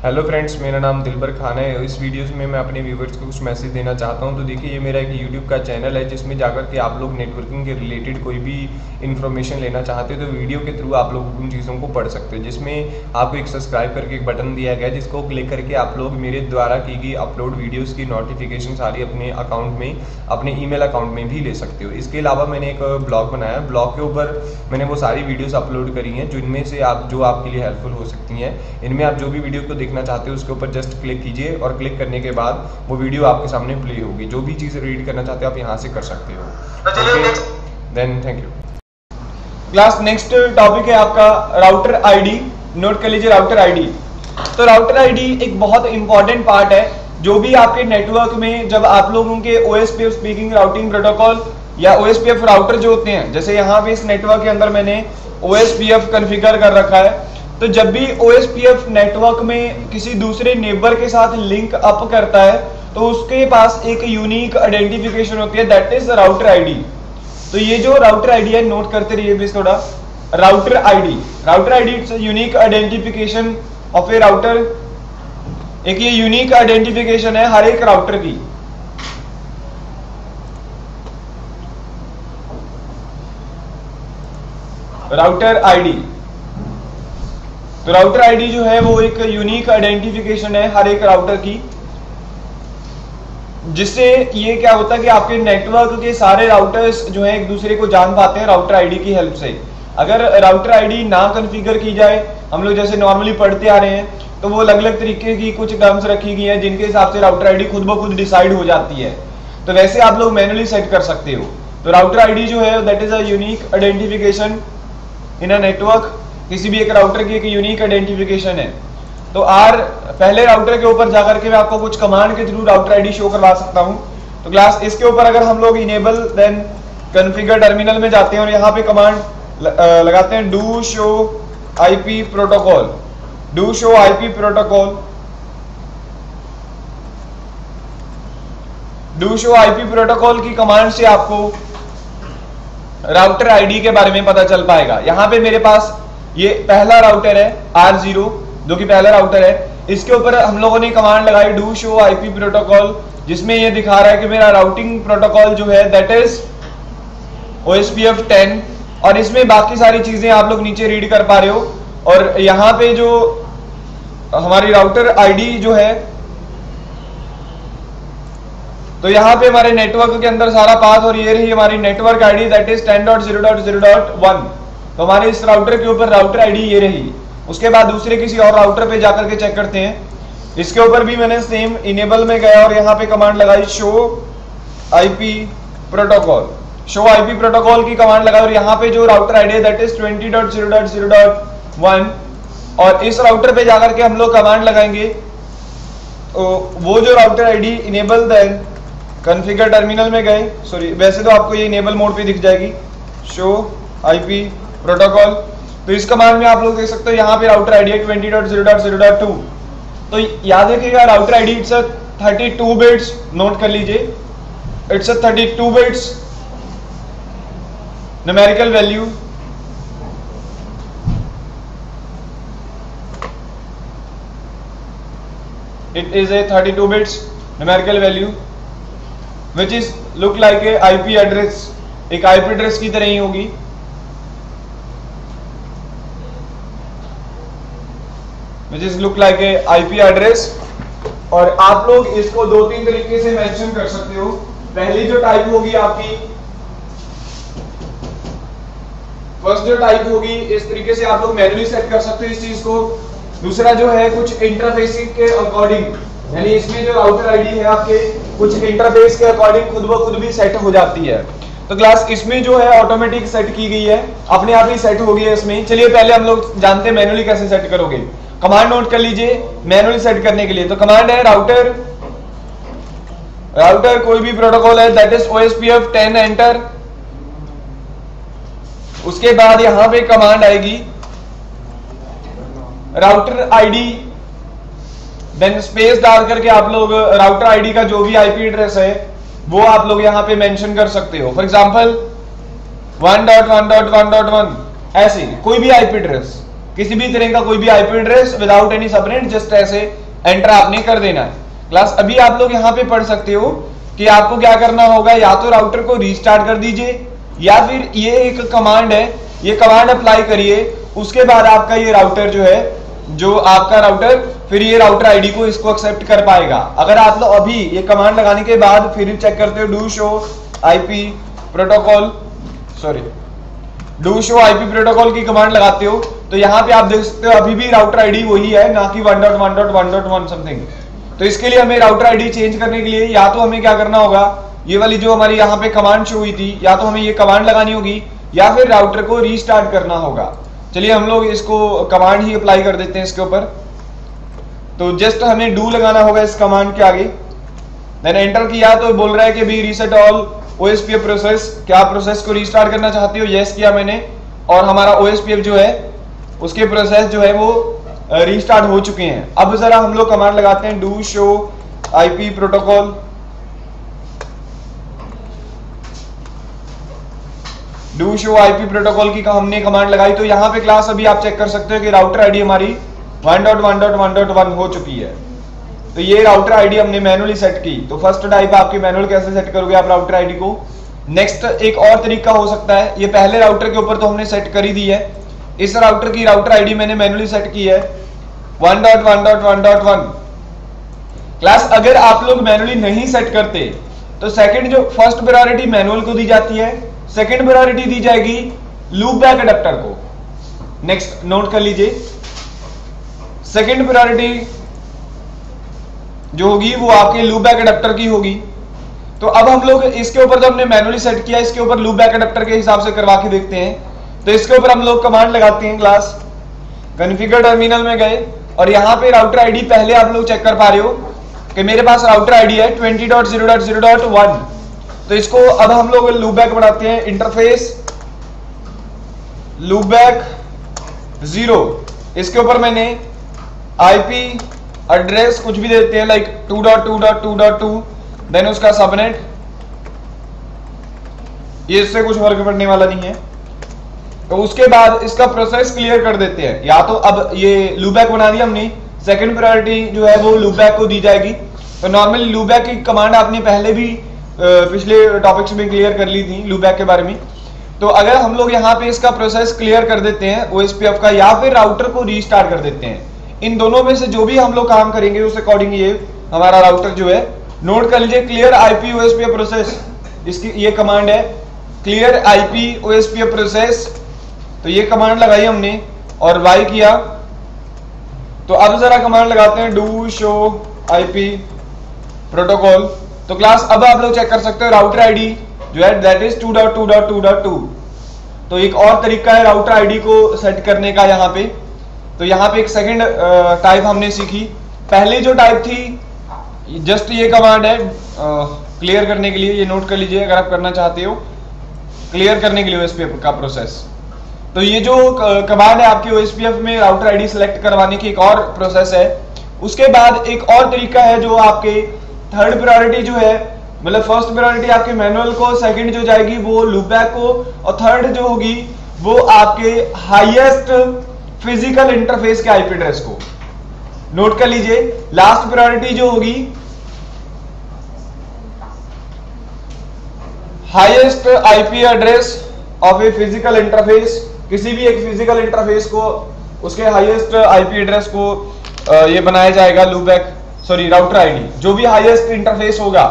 Hello friends, मेरा नाम दिलबर खान है। इस वीडियो में मैं अपने व्यूवर्स को कुछ मैसेज देना चाहता हूं। तो देखिए, ये मेरा एक यूट्यूब का चैनल है जिसमें जाकर के आप लोग नेटवर्किंग के रिलेटेड कोई भी इन्फॉर्मेशन लेना चाहते हो तो वीडियो के थ्रू आप लोग उन चीज़ों को पढ़ सकते हो। जिसमें आपको एक सब्सक्राइब करके एक बटन दिया गया है जिसको क्लिक करके आप लोग मेरे द्वारा की गई अपलोड वीडियोज़ की नोटिफिकेशन सारी अपने अकाउंट में, अपने ईमेल अकाउंट में भी ले सकते हो। इसके अलावा मैंने एक ब्लॉग बनाया है, ब्लॉग के ऊपर मैंने वो सारी वीडियोस अपलोड करी हैं जिनमें से जो आपके लिए हेल्पफुल हो सकती हैं। इनमें आप जो भी वीडियो को देखना चाहते हो उसके ऊपर जस्ट क्लिक कीजिए और क्लिक करने के बाद वो वीडियो आपके सामने प्ले होगी। जो भी चीज़ रीड करना चाहते हो आप यहाँ से कर सकते हो। Then thank you. Class next topic है आपका राउटर आईडी। नोट कर लीजिए राउटर आईडी। तो राउटर आईडी एक बहुत इंपॉर्टेंट पार्ट है जो भी आपके नेटवर्क में जब आप लोगों के OSPF स्पीकिंग राउटिंग प्रोटोकॉल या OSPF राउटर जो होते हैं, जैसे यहाँ पे इस नेटवर्क के अंदर मैंने OSPF कॉन्फ़िगर कर रखा है, तो जब भी OSPF नेटवर्क में किसी दूसरे नेबर के साथ लिंक अप करता है तो उसके पास एक यूनिक आइडेंटिफिकेशन होती है, दैट इज राउटर आईडी। तो ये जो राउटर आईडी है, नोट करते रहिए भी थोड़ा। Router ID it's unique identification of A router. एक ये यूनिक आइडेंटिफिकेशन है हर एक राउटर की। राउटर आईडी, तो राउटर आईडी जो है वो एक यूनिक आइडेंटिफिकेशन है हर एक राउटर की, जिससे ये क्या होता है कि आपके नेटवर्क के सारे राउटर्स जो है एक दूसरे को जान पाते हैं राउटर आईडी की हेल्प से। अगर राउटर आईडी ना कॉन्फ़िगर की जाए, हम लोग जैसे नॉर्मली पढ़ते आ रहे हैं, तो वो अलग अलग तरीके की कुछ टर्म्स रखी गई हैं जिनके हिसाब से राउटर आईडी खुद ब खुद डिसाइड हो जाती है। तो वैसे आप लोग मैनुअली सेट कर सकते हो। तो राउटर आईडी जो है that is a unique identification in a network. किसी भी एक राउटर की एक यूनिक आइडेंटिफिकेशन है। तो पहले राउटर के ऊपर जाकर के मैं आपको कुछ कमांड के थ्रू राउटर आईडी शो करवा सकता हूं। तो क्लास इसके ऊपर अगर हम लोग इनेबल देन कॉन्फ़िगर टर्मिनल में जाते हैं और यहाँ पे कमांड लगाते हैं do show IP protocol. Do show IP protocol, do show IP protocol की कमांड से आपको राउटर आईडी के बारे में पता चल पाएगा। यहाँ पे मेरे पास ये पहला राउटर है R0 जो कि पहला राउटर है। इसके ऊपर हम लोगों ने कमांड लगाई डू शो आईपी प्रोटोकॉल, जिसमें ये दिखा रहा है कि मेरा राउटिंग प्रोटोकॉल जो है दैट इज OSPF 10, और इसमें बाकी सारी चीजें आप लोग नीचे रीड कर पा रहे हो। और यहाँ पे जो हमारी राउटर आईडी जो है, तो यहाँ पे हमारे नेटवर्क के अंदर सारा पाथ, और ये रही हमारी नेटवर्क आईडी दैट इज 10.0.0.1। तो हमारे इस राउटर के ऊपर राउटर आईडी ये रही। उसके बाद दूसरे किसी और राउटर पे जाकर के चेक करते हैं। इसके ऊपर भी मैंने सेम इनेबल में गया और यहाँ पे कमांड लगाई show IP protocol. Show IP protocol की कमांड लगाई और यहाँ पे जो राउटर आईडी है दैट इज 20.0.0.1, और इस राउटर पे जाकर के हम लोग कमांड लगाएंगे। तो वो जो router ID enable then configure terminal में गए, सॉरी वैसे तो आपको ये इनेबल मोड पे दिख जाएगी शो आईपी प्रोटोकॉल। तो इस कमांड में आप लोग देख सकते हो यहाँ पे राउटर आईडी है 20.0.0.2। तो याद रखिएगा router ID it's a 32 bits. Note कर लीजिए it's a 32 bits numerical value. It is a 32 bits numerical value which is look like a IP address। एक IP एड्रेस की तरह ही होगी। which is look like a IP address। और आप लोग इसको दो तीन तरीके से मेंशन कर सकते हो। पहली जो टाइप होगी आपकी, फर्स्ट जो टाइप होगी, इस तरीके से आप लोग मैन्युअली सेट कर सकते हो इस चीज को। दूसरा जो है कुछ इंटरफेसिंग के अकॉर्डिंग, यानी इसमें जो राउटर आईडी है आपके कुछ इंटरफेस के अकॉर्डिंग खुद ब खुद भी सेट हो जाती है। तो क्लास इसमें जो है ऑटोमेटिक सेट की गई है, अपने आप ही सेट हो गई है इसमें। चलिए पहले हम लोग जानते हैं मैनुअली कैसे सेट करोगे। कमांड नोट कर लीजिए मैनुअली सेट करने के लिए। तो कमांड है राउटर कोई भी प्रोटोकॉल है दैट इज OSPF 10 एंटर। उसके बाद यहां पे कमांड आएगी राउटर आईडी, देन स्पेस डाल करके आप लोग राउटर आईडी का जो भी आईपी एड्रेस है वो आप लोग यहाँ पे मेंशन कर सकते हो। फॉर एग्जांपल 1.1.1.1 ऐसे कोई भी आईपी एड्रेस किसी भी तरह का कोई भी IP address without any subnet, just ऐसे एंटर आपने कर देना है। क्लास अभी आप लोग यहाँ पे पढ़ सकते हो कि आपको क्या करना होगा, या तो राउटर को रीस्टार्ट कर दीजिए या फिर ये एक कमांड है, ये कमांड अप्लाई करिए, उसके बाद आपका ये राउटर जो है, जो आपका राउटर फिर ये राउटर आईडी को इसको एक्सेप्ट कर पाएगा। अगर आप लोग अभी ये कमांड लगाने के बाद फिर चेक करते हो do show IP protocol, sorry do show IP protocol की कमांड लगाते हो तो यहाँ पे आप देख सकते हो अभी भी राउटर आईडी वही है, ना कि 1.1.1.1 समथिंग। तो इसके लिए हमें राउटर आईडी चेंज करने के लिए या तो हमें क्या करना होगा, ये वाली जो हमारी यहाँ पे कमांड शो हुई थी, या तो हमें ये कमांड लगानी होगी या फिर राउटर को रीस्टार्ट करना होगा। चलिए हम लोग इसको कमांड ही अप्लाई कर देते हैं इसके ऊपर। तो जस्ट हमें डू लगाना होगा इस कमांड के आगे, देन एंटर किया तो बोल रहा है कि भी रीसेट ऑल ओएसपीएफ प्रोसेस, क्या आप प्रोसेस को रीस्टार्ट करना चाहती हो? यस किया मैंने, और हमारा ओएसपीएफ जो है उसके प्रोसेस जो है वो रीस्टार्ट हो चुके हैं। अब जरा हम लोग कमांड लगाते हैं do show IP protocol, do show IP protocol की हमने कमांड लगाई। तो यहाँ पे क्लास अभी आप चेक कर सकते हो कि राउटर आईडी हमारी 1.1.1.1 हो चुकी है। तो ये राउटर आईडी हमने मैनुअली सेट की। तो फर्स्ट टाइप आपकी मैनुअल कैसे सेट करोगे आप राउटर आईडी को। नेक्स्ट एक और तरीका हो सकता है, ये पहले राउटर के ऊपर तो हमने सेट कर ही दी है, इस राउटर की राउटर आईडी मैंने मैनुअली सेट की है 1.1.1.1। क्लास अगर आप लोग मैनुअली नहीं सेट करते तो सेकंड जो फर्स्ट प्रायोरिटी मैनुअल को दी जाती है, सेकंड प्रायोरिटी दी जाएगी लूप बैक अडेप्टर को। नेक्स्ट नोट कर लीजिए, सेकंड प्रायोरिटी जो होगी वो आपके लूप बैक अडेप्टर की होगी। तो अब हम लोग इसके ऊपर जो हमने मैनुअली सेट किया, इसके ऊपर लूप बैक अडेप्टर के हिसाब से करवा के देखते हैं। तो इसके ऊपर हम लोग कमांड लगाते हैं, क्लास कॉन्फ़िगर टर्मिनल में गए और यहाँ पे राउटर आईडी पहले आप लोग चेक कर पा रहे हो कि मेरे पास राउटर आईडी है 20.0.0.1। तो इसको अब हम लोग लूप बैक बनाते हैं, इंटरफेस लूप बैक 0, इसके ऊपर मैंने आईपी एड्रेस कुछ भी देते हैं लाइक 2.2.2.2, देन उसका सबनेट, ये इससे कुछ फर्क पड़ने वाला नहीं है। तो उसके बाद इसका प्रोसेस क्लियर कर देते हैं, या तो अब ये लूप बैक बना दिया हमने, सेकंड प्रायोरिटी जो है वो लूप बैक को दी जाएगी। तो नॉर्मली लूप बैक की कमांड आपने पहले भी पिछले टॉपिक्स में क्लियर कर ली थी लूप बैक के बारे में। तो अगर हम लोग यहाँ पे इसका प्रोसेस क्लियर कर देते हैं ओएसपीएफ का, या फिर राउटर को रीस्टार्ट कर देते हैं, इन दोनों में से जो भी हम लोग काम करेंगे उस अकॉर्डिंग ये हमारा राउटर जो है, नोट कर लीजिए क्लियर आईपी ओएसपीएफ प्रोसेस, इसकी ये कमांड है क्लियर आईपी ओएसपीएफ प्रोसेस। तो ये कमांड लगाई हमने और वाई किया। तो अब जरा कमांड लगाते हैं डू शो आईपी प्रोटोकॉल। तो क्लास अब आप लोग चेक कर सकते हो राउटर आईडी जो है दैट इज 2.2.2.2। तो एक और तरीका है राउटर आईडी को सेट करने का यहाँ पे। तो यहाँ पे एक सेकंड टाइप हमने सीखी, पहले जो टाइप थी जस्ट ये कमांड है क्लियर करने के लिए, ये नोट कर लीजिए अगर आप करना चाहते हो क्लियर करने के लिए ओएसपीएफ का प्रोसेस। तो ये जो कमांड है आपकी ओएसपीएफ में राउटर आईडी सेलेक्ट करवाने की एक और प्रोसेस है। उसके बाद एक और तरीका है जो आपके थर्ड प्रायोरिटी जो है, मतलब फर्स्ट प्रायोरिटी आपके मैनुअल को, सेकंड जो जाएगी वो लूप बैक को, और थर्ड जो होगी वो आपके हाईएस्ट फिजिकल इंटरफेस के आईपी एड्रेस को। नोट कर लीजिए, लास्ट प्रायोरिटी जो होगी highest IP address of a physical interface, किसी भी एक फिजिकल इंटरफेस को उसके हाईएस्ट आईपी एड्रेस को ये बनाया जाएगा loop back, sorry router ID, जो भी हाईएस्ट इंटरफेस होगा।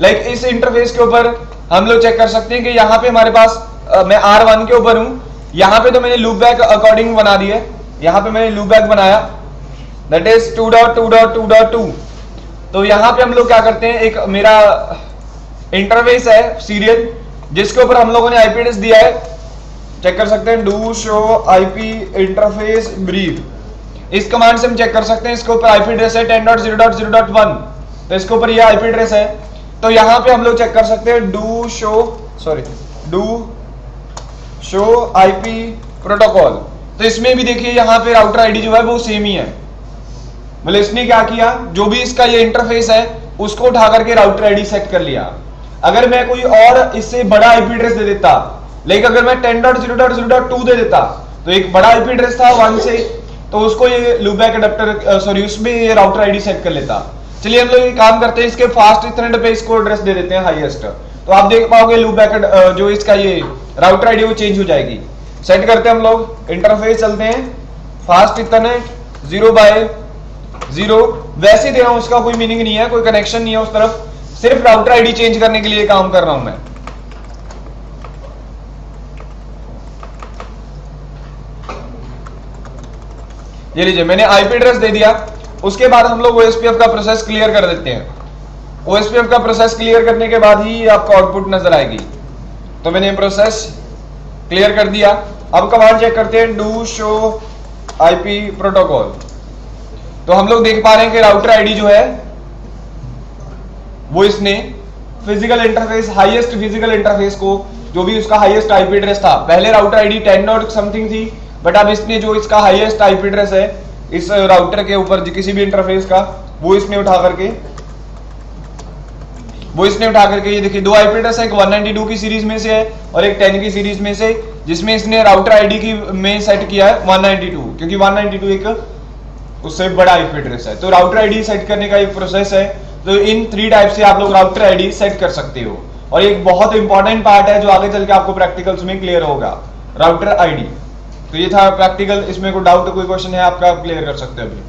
लाइक इस इंटरफेस के ऊपर हम लोग चेक कर सकते हैं कि यहाँ पे हमारे पास मैं R1 के ऊपर हूं, यहाँ पे तो मैंने लूप बैक अकॉर्डिंग बना दी है, यहाँ पे मैंने लूप बैक बनाया दैट इज 2.2.2.2। तो यहाँ पे हम लोग क्या करते हैं, एक मेरा इंटरफेस है सीरियल जिसके ऊपर हम लोगों ने आईपी एड्रेस दिया है, चेक कर सकते हैं do show IP interface brief. इस कमांड से हम चेक कर सकते हैं इसके ऊपर आईपी एड्रेस है 10.0.0.1, तो इसके ऊपर ये आईपी एड्रेस है। तो यहाँ पे हम लोग चेक कर सकते हैं डू शो आईपी प्रोटोकॉल। तो इसमें भी देखिए यहाँ पे राउटर आईडी जो है वो सेम ही है, मतलब इसने क्या किया, जो भी इसका ये इंटरफेस है उसको उठा करके राउटर आईडी सेट कर लिया। अगर मैं कोई और इससे बड़ा आईपी एड्रेस दे देता, लेकिन अगर मैं 10.0.0.2 दे देता तो एक बड़ा आईपी एड्रेस था 1 से, तो उसको ये लूपबैक अडेप्टर सॉरी उसमें ये राउटर आईडी सेट कर लेता। चलिए हम लोग ये काम करते हैं, इसके फास्ट इथरनेट पे इसको एड्रेस दे देते हैं हाईएस्ट। तो आप देख पाओगे लूपबैक जो इसका ये राउटर आईडी वो चेंज हो जाएगी। सेट करते हैं हम लोग, इंटरफेस चलते हैं, फास्ट इथरनेट 0/0 वैसे दे रहा हूं, इसका कोई मीनिंग नहीं है, कोई कनेक्शन नहीं है उस तरफ, सिर्फ राउटर आईडी चेंज करने के लिए काम कर रहा हूं मैं। ये लीजिए मैंने आईपी एड्रेस दे दिया। उसके बाद हम लोग ओएसपीएफ का प्रोसेस क्लियर कर देते हैं। ओएसपीएफ का प्रोसेस क्लियर करने के बाद ही आपको आउटपुट नजर आएगी। तो मैंने प्रोसेस क्लियर कर दिया। अब कमांड चेक करते हैं, डू शो आईपी प्रोटोकॉल। तो हम लोग देख पा रहे हैं कि राउटर आईडी जो है वो इसने physical interface, highest physical interface को, जो भी उसका हाईएस्ट आईपी एड्रेस था, पहले राउटर आईडी 10.something थी, बट अब इसने जो इसका हाईएस्ट आईपी एड्रेस है इस राउटर के ऊपर किसी भी इंटरफेस का, वो इसने उठा करके ये देखिए दो आईपी एड्रेस है, एक 192 की सीरीज में से है और एक 10 की सीरीज में से, जिसमें इसने राउटर आईडी की में सेट किया है 192, क्योंकि 192 एक उससे बड़ा आईपी एड्रेस है। तो राउटर आईडी सेट करने का एक प्रोसेस है। तो इन 3 टाइप से आप लोग राउटर आईडी सेट कर सकते हो, और एक बहुत इंपॉर्टेंट पार्ट है जो आगे चल के आपको प्रैक्टिकल्स में क्लियर होगा, राउटर आईडी। तो ये था प्रैक्टिकल, इसमें कोई डाउट कोई क्वेश्चन है आपका, आप क्लियर कर सकते हो अभी।